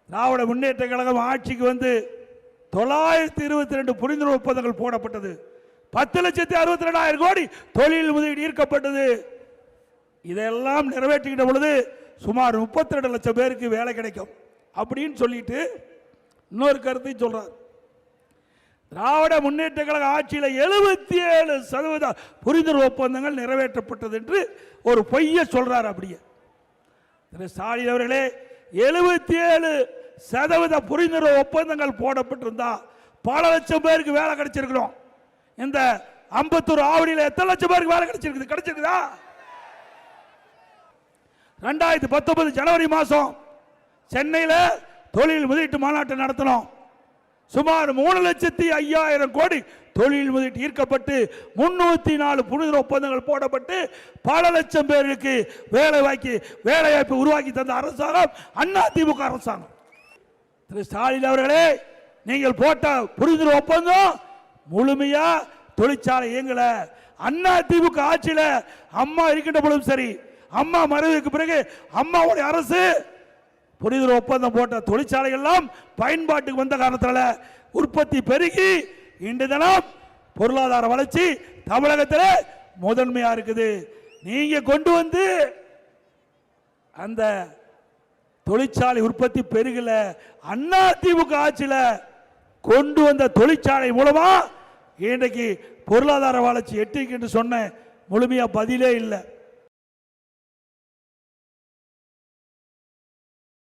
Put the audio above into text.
திராவிட முன்னேற்ற கழகம் ஆட்சிக்கு வந்து 922 புரிந்துணர்வு ஒப்பந்தங்கள் போடப்பட்டது. 10,62,000 கோடி தொழில் முதலீடு ஈர்க்கப்பட்டது. இதெல்லாம் நிறைவேற்றுகின்ற பொழுது சுமார் 32 லட்சம் பேருக்கு வேலை கிடைக்கும் அப்படின்னு சொல்லிட்டு இன்னொரு கருத்தை சொல்றார். திராவிட முன்னேற்ற கழக ஆட்சியில் 77% புரிந்துணர்வு ஒப்பந்தங்கள் நிறைவேற்றப்பட்டது என்று ஒரு பொய்ய சொல்றார். அப்படியே திரு ஸ்டாலின் அவர்களே, 77% புரிந்துணர்வு ஒப்பந்தங்கள் போடப்பட்டிருந்தா பல லட்சம் பேருக்கு வேலை கிடைச்சிருக்கிறோம். இந்த அம்பத்தூர் ஆவடியில் எத்தனை லட்சம் பேருக்கு வேலை கிடைச்சிருக்குது? கிடைச்சிருக்குதா? 2019 ஜனவரி மாதம் சென்னையில் தொழில் முதலீட்டு மாநாட்டை நடத்தினோம். சுமார் 3,05,000 கோடி தொழில் முதலீட்டு ஈர்க்கப்பட்டு 304 புரிந்துணர்வு ஒப்பந்தங்கள் போடப்பட்டு பல லட்சம் பேருக்கு வேலைவாய்ப்பு உருவாக்கி தந்த அரசாங்கம் அதிமுக அரசாங்கம். திரு ஸ்டாலின் அவர்களே, நீங்கள் போட்ட புரிந்துணர்வு ஒப்பந்தம் முழுமையா தொழிற்சாலை இயங்கல. அதிமுக ஆட்சியில அம்மா இருக்கின்ற பொழுதும் சரி, அம்மா மறைவுக்கு பிறகு அம்மாவுடைய அரசு புரிந்துணர்வு ஒப்பந்தம் போட்ட தொழிற்சாலைகள் எல்லாம் பயன்பாட்டுக்கு வந்த காரணத்தால உற்பத்தி பெருகி இன்று தினம் பொருளாதார வளர்ச்சி தமிழகத்தில் முதன்மையா இருக்குது. நீங்க கொண்டு வந்து அந்த தொழிற்சாலை உற்பத்தி பெருகல. அதிமுக ஆட்சியில் கொண்டு வந்த தொழிற்சாலை மூலமா இன்றைக்கு பொருளாதார வளர்ச்சி எட்டிக்கு என்று சொன்ன முழுமையா பதிலே இல்லை.